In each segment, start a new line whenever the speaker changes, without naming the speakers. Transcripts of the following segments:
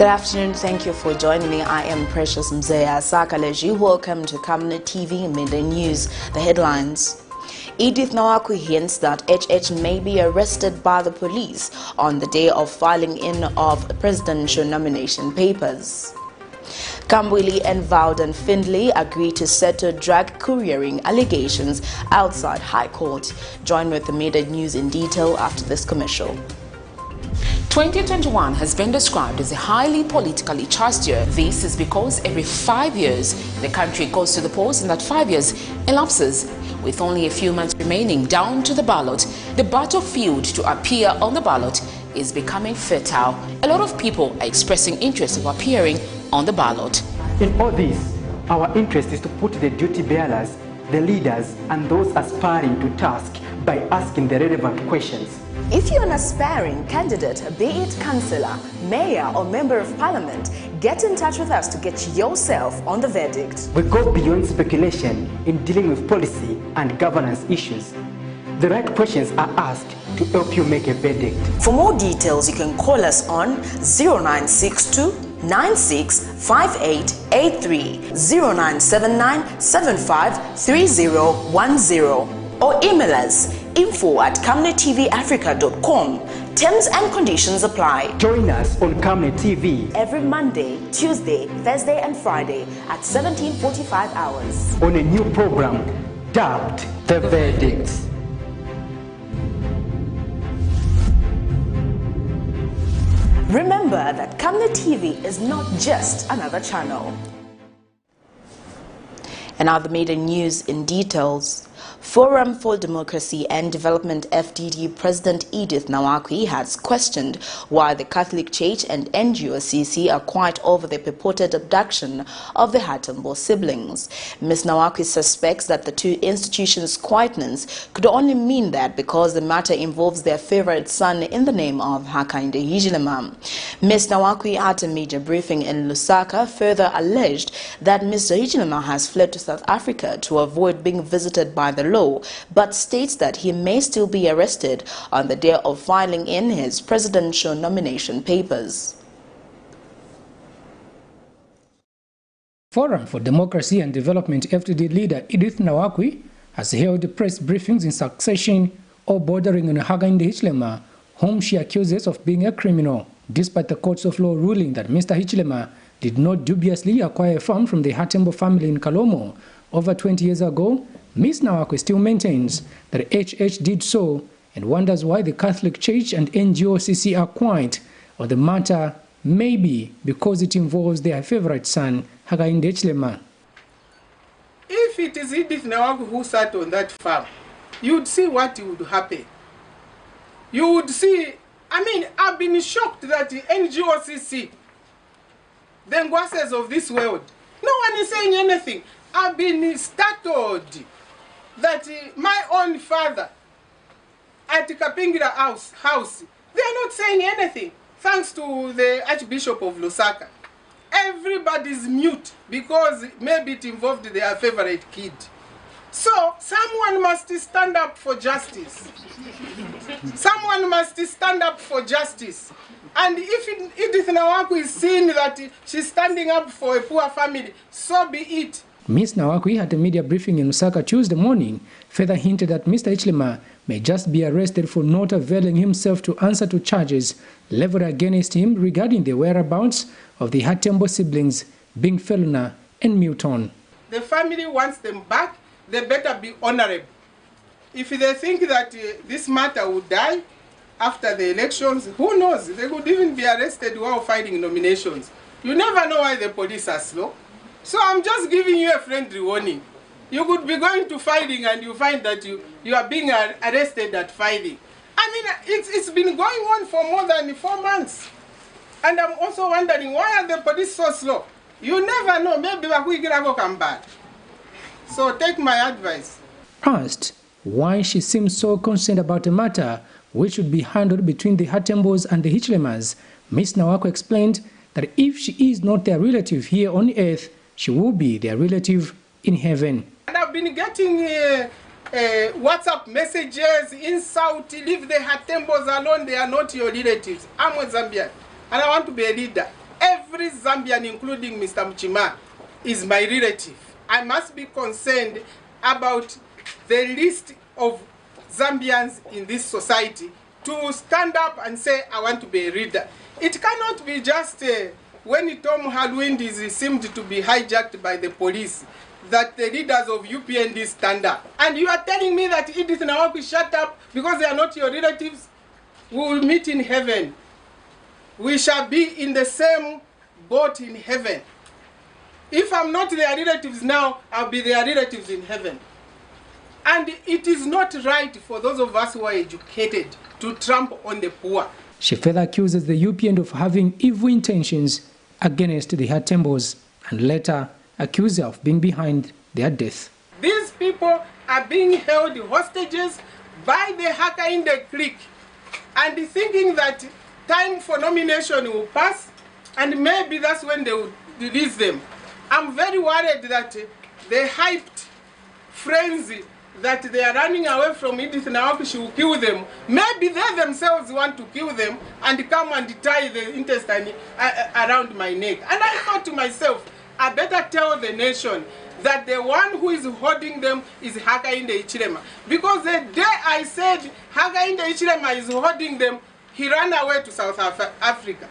Good afternoon. Thank you for joining me. I am Precious Mzeya Sakaleji. Welcome to Camnet TV Midday News. The headlines. EDITH NAWAKWI hints that HH may be arrested by the police on the day of filing in of presidential nomination papers. KAMBWILI and VALDEN FINDLAY agree to settle drug couriering allegations outside High Court. Join with the Midday News in detail after this commercial.
2021 has been described as a highly politically charged year. This is because every 5 years the country goes to the polls, and that 5 years elapses with only a few months remaining down to the ballot. The battlefield to appear on the ballot is becoming fertile. A lot of people are expressing interest of appearing on the ballot.
In all this, our interest is to put the duty bearers, the leaders, and those aspiring to task by asking the relevant questions.
If you're an aspiring candidate, be it councillor, mayor, or member of parliament, get in touch with us to get yourself on the verdict.
We go beyond speculation in dealing with policy and governance issues. The right questions are asked to help you make a verdict.
For more details, you can call us on 0962 965883, 0979 753010, or email us info@camnettvafrica.com. Terms and conditions apply.
Join us on Camnet TV
every Monday, Tuesday, Thursday, and Friday at 17:45 hours
on a new program dubbed The Verdict.
Remember that Camnet TV is not just another channel. And now the Midday News in details. Forum for Democracy and Development FDD President EDITH NAWAKWI has questioned why the Catholic Church and NGOCC are quiet over the purported abduction of the Hatembo siblings. Ms. NAWAKWI suspects that the two institutions' quietness could only mean that because the matter involves their favorite son in the name of Hakainde Hichilema. Ms. NAWAKWI at a media briefing in Lusaka further alleged that Mr. Hichilema has fled to South Africa to avoid being visited by the law, but states that he may still be arrested on the day of filing in his presidential nomination papers.
Forum for Democracy and Development FDD leader EDITH NAWAKWI has held press briefings in succession, all bordering on Hakainde Hichilema, whom she accuses of being a criminal, despite the courts of law ruling that Mr. Hichilema did not dubiously acquire a farm from the Hatembo family in Kalomo over 20 years ago. Ms. NAWAKWI still maintains that HH did so and wonders why the Catholic Church and NGOCC are quiet on the matter, maybe because it involves their favorite son, Hakainde Hichilema.
If it is EDITH NAWAKWI who sat on that farm, you would see what would happen. You would see, I've been shocked that the NGOCC, the Ngwases of this world, no one is saying anything. I've been startled that my own father at the Kapingira house, they are not saying anything, thanks to the Archbishop of Lusaka. Everybody's mute because maybe it involved their favorite kid. So someone must stand up for justice. Someone must stand up for justice. And if EDITH NAWAKWI is seeing that she's standing up for a poor family, so be it.
Ms. NAWAKWI at a media briefing in Lusaka Tuesday morning further hinted that Mr. Hichilema may just be arrested for not availing himself to answer to charges leveled against him regarding the whereabouts of the Hatembo siblings, being Feluna and Milton.
The family wants them back, they better be honorable. If they think that this matter would die after the elections, who knows? They could even be arrested while fighting nominations. You never know why the police are slow. So I'm just giving you a friendly warning. You could be going to fighting and you find that you are being arrested at fighting. It's been going on for more than 4 months. And I'm also wondering, why are the police so slow? You never know, maybe we can come back. So take my advice.
Asked why she seems so concerned about a matter which should be handled between the Hatembos and the Hichilemas, Ms. NAWAKWI explained that if she is not their relative here on earth, she will be their relative in heaven.
And I've been getting WhatsApp messages, insult, leave the Hatembos alone, they are not your relatives. I'm a Zambian and I want to be a leader. every Zambian, including Mr. Mchima, is my relative. I must be concerned about the list of Zambians in this society to stand up and say, I want to be a leader. It cannot be just when Tom Halwind is seemed to be hijacked by the police that the leaders of UPND stand up. And you are telling me that Edith NAWAKWI shut up because they are not your relatives? We will meet in heaven. We shall be in the same boat in heaven. If I'm not their relatives now, I'll be their relatives in heaven. And it is not right for those of us who are educated to trample on the poor.
She further accuses the UPND of having evil intentions against the Hatembos and later accused her of being behind their death.
These people are being held hostages by the Hakainde clique and thinking that time for nomination will pass and maybe that's when they will release them. I'm very worried that the hyped frenzy that they are running away from Edith NAWAKWI, she will kill them. Maybe they themselves want to kill them and come and tie the intestine around my neck. And I thought to myself, I better tell the nation that the one who is holding them is Hakainde Hichilema. Because the day I said Hakainde Hichilema is holding them, he ran away to South Africa.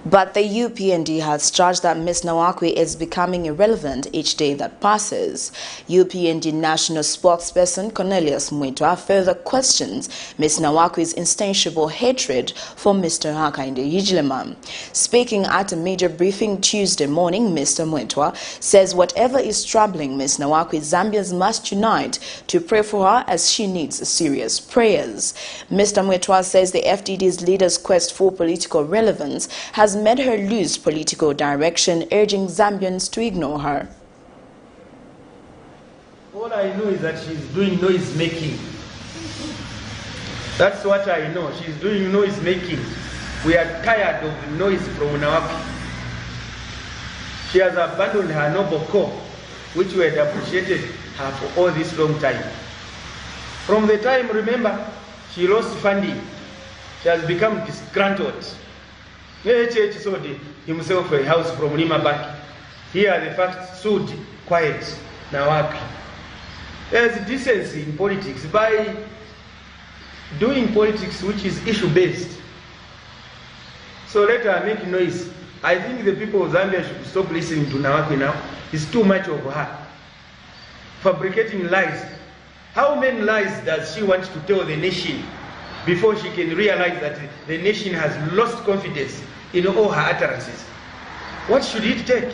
But the UPND has charged that Ms. NAWAKWI is becoming irrelevant each day that passes. UPND National Spokesperson Cornelius Mwitwa further questions Ms. NAWAKWI's insatiable hatred for Mr. Hakainde Hichilema. Speaking at a media briefing Tuesday morning, Mr. Mwitwa says whatever is troubling Ms. NAWAKWI, Zambians must unite to pray for her as she needs serious prayers. Mr. Mwitwa says the FDD's leader's quest for political relevance has made her lose political direction, urging Zambians to ignore her.
All I know is that she's doing noise making. That's what I know. She's doing noise making. We are tired of noise from NAWAKWI. She has abandoned her noble core, which we had appreciated her for all this long time. From the time, remember, she lost funding. She has become disgruntled. HH sold himself a house from Lima Bank. Here the fact sued quiet NAWAKWI. There's decency in politics by doing politics which is issue-based. So let her make noise. I think the people of Zambia should stop listening to NAWAKWI now. It's too much of her. Fabricating lies. How many lies does she want to tell the nation before she can realize that the nation has lost confidence in all her utterances? What should it take?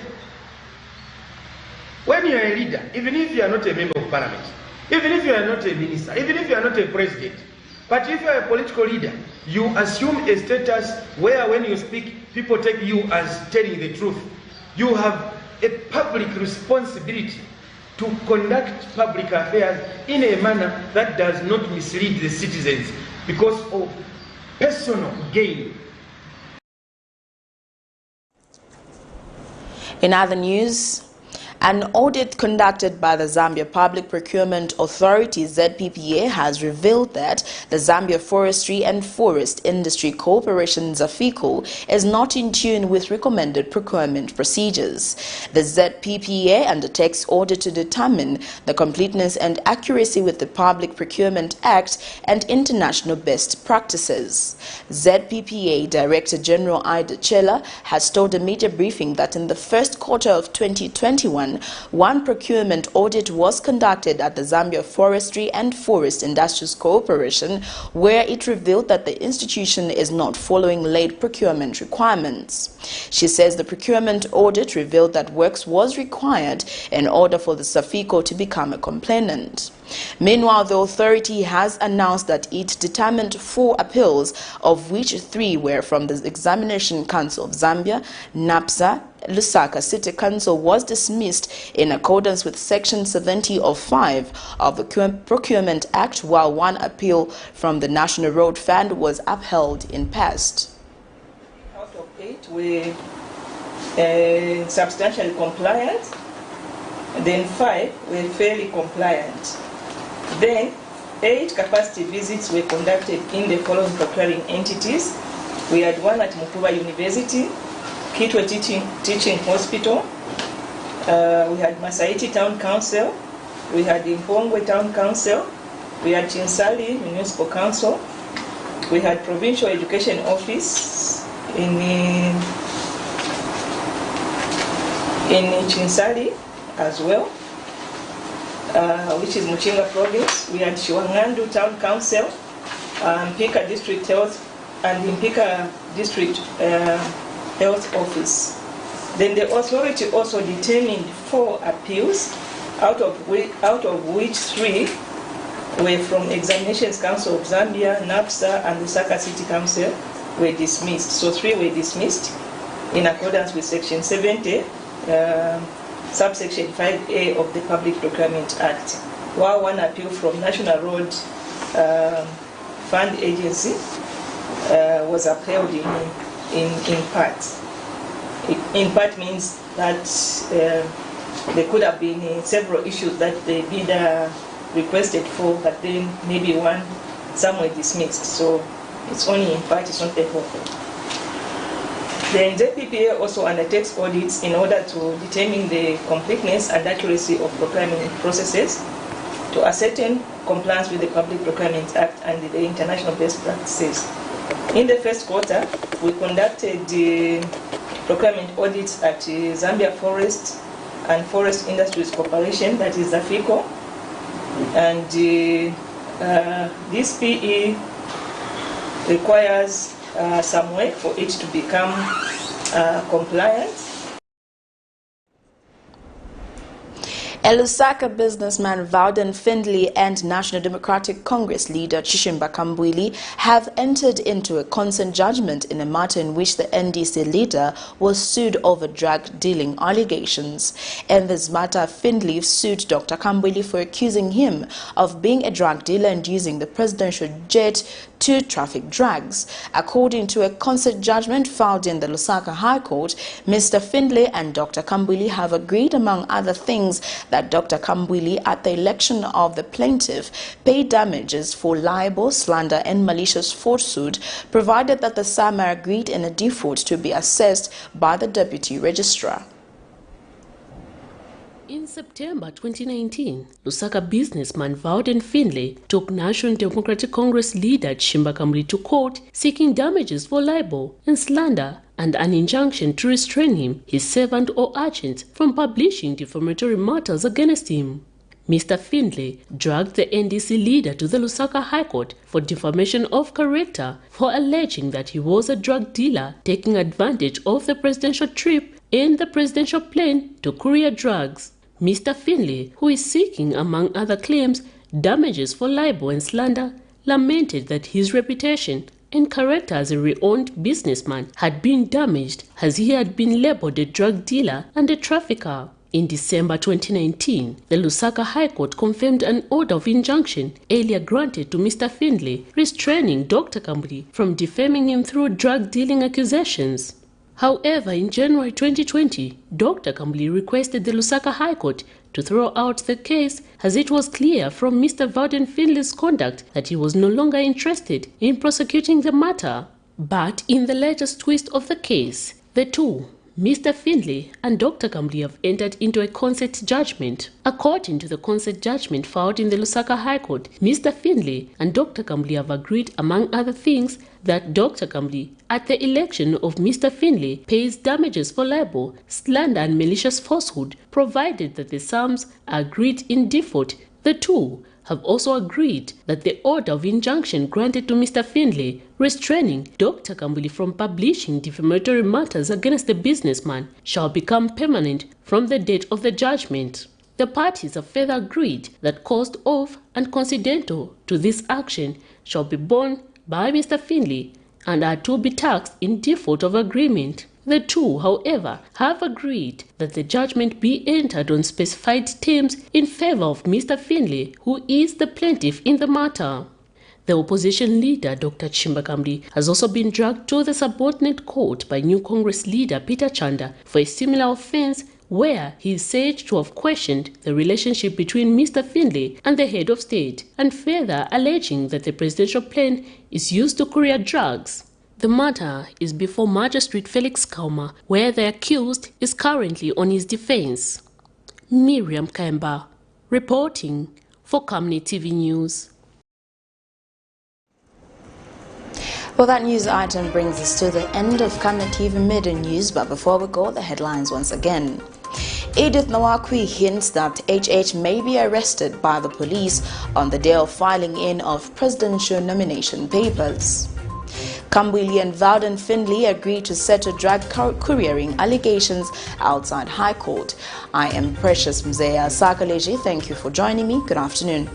When you are a leader, even if you are not a member of parliament, even if you are not a minister, even if you are not a president, but if you are a political leader, you assume a status where when you speak, people take you as telling the truth. You have a public responsibility to conduct public affairs in a manner that does not mislead the citizens because of personal gain.
In other news, an audit conducted by the Zambia Public Procurement Authority ZPPA has revealed that the Zambia Forestry and Forest Industry Corporation ZAFICO is not in tune with recommended procurement procedures. The ZPPA undertakes audit to determine the completeness and accuracy with the Public Procurement Act and international best practices. ZPPA Director General Ida Chela has told a media briefing that in the first quarter of 2021, one procurement audit was conducted at the Zambia Forestry and Forest Industries Corporation, where it revealed that the institution is not following late procurement requirements. She says the procurement audit revealed that works was required in order for the ZAFICO to become a complainant. Meanwhile, the authority has announced that it determined 4 appeals, of which 3 were from the Examination Council of Zambia. NAPSA Lusaka City Council was dismissed in accordance with Section 70 of 5 of the Procurement Act, while 1 appeal from the National Road Fund was upheld in past.
Out of 8 were substantially compliant, then 5 were fairly compliant. Then 8 capacity visits were conducted in the following procuring entities: We had one at Mukuba University, Kitwe Teaching Hospital. We had Masaiti Town Council. We had Impongwe Town Council. We had Chinsali Municipal Council. We had Provincial Education Office in Chinsali as well, which is Muchinga Province. We had Shiwangandu Town Council, Mpika District Health, and Mpika District Health Office. Then the authority also determined 4 appeals, out of which 3 were from Examinations Council of Zambia, NAPSA, and the Lusaka City Council were dismissed. So 3 were dismissed in accordance with Section 70, subsection 5A of the Public Procurement Act, while 1 appeal from National Road Fund Agency was upheld in part. In part means that there could have been several issues that the bidder requested for, but then maybe some were dismissed. So it's only in part, it's not the whole. The NZPPA also undertakes audits in order to determine the completeness and accuracy of procurement processes, to ascertain compliance with the Public Procurement Act and the international best practices. In the first quarter, we conducted the procurement audits at Zambia Forest and Forest Industries Corporation, that is ZAFICO, and this PE requires some work for it to become compliant.
A Lusaka businessman VALDEN FINDLAY and National Democratic Congress leader Chishimba KAMBWILI have entered into a consent judgment in a matter in which the NDC leader was sued over drug dealing allegations. In this matter, FINDLAY sued Dr. KAMBWILI for accusing him of being a drug dealer and using the presidential jet to traffic drugs. According to a consent judgment filed in the Lusaka High Court, Mr. FINDLAY and Dr. KAMBWILI have agreed, among other things, that Dr. KAMBWILI, at the election of the plaintiff, paid damages for libel, slander and malicious falsehood, provided that the sum are agreed in a default to be assessed by the Deputy Registrar.
In September 2019, Lusaka businessman VALDEN FINDLAY took National Democratic Congress leader Chishimba KAMBWILI to court seeking damages for libel and slander and an injunction to restrain him, his servant or agent, from publishing defamatory matters against him. Mr. FINDLAY dragged the NDC leader to the Lusaka High Court for defamation of character for alleging that he was a drug dealer taking advantage of the presidential trip in the presidential plane to courier drugs. Mr. FINDLAY, who is seeking, among other claims, damages for libel and slander, lamented that his reputation and character as a renowned businessman had been damaged as he had been labeled a drug dealer and a trafficker. In December 2019, the Lusaka High Court confirmed an order of injunction earlier granted to Mr. FINDLAY, restraining Dr. KAMBWILI from defaming him through drug dealing accusations. However, in January 2020, Dr. KAMBWILI requested the Lusaka High Court to throw out the case as it was clear from Mr. VALDEN FINDLAY's conduct that he was no longer interested in prosecuting the matter. But in the latest twist of the case, the two, Mr. FINDLAY and Dr. KAMBWILI, have entered into a consent judgment. According to the consent judgment filed in the Lusaka High Court, Mr. FINDLAY and Dr. KAMBWILI have agreed, among other things, that Dr. KAMBWILI, at the election of Mr. FINDLAY, pays damages for libel, slander and malicious falsehood, provided that the sums are agreed in default. The two have also agreed that the order of injunction granted to Mr. FINDLAY, restraining Dr. KAMBWILI from publishing defamatory matters against the businessman, shall become permanent from the date of the judgment. The parties have further agreed that cost of and coincidental to this action shall be borne by Mr. FINDLAY and are to be taxed in default of agreement. The two, however, have agreed that the judgment be entered on specified terms in favor of Mr. FINDLAY, who is the plaintiff in the matter. The opposition leader, Dr. Chishimba KAMBWILI, has also been dragged to the subordinate court by new Congress leader Peter Chanda for a similar offense, where he is said to have questioned the relationship between Mr. FINDLAY and the head of state, and further alleging that the presidential plane is used to courier drugs. The matter is before Magistrate Felix Kauma, where the accused is currently on his defense. Miriam Kemba, reporting for Camnet TV News.
Well, that news item brings us to the end of Camnet TV Midday News, but before we go, the headlines once again. EDITH NAWAKWI hints that HH may be arrested by the police on the day of filing in of presidential nomination papers. KAMBWILI and VALDEN FINDLAY agreed to settle drug couriering allegations outside High Court. I am Precious Mzeya Sakaleji. Thank you for joining me. Good afternoon.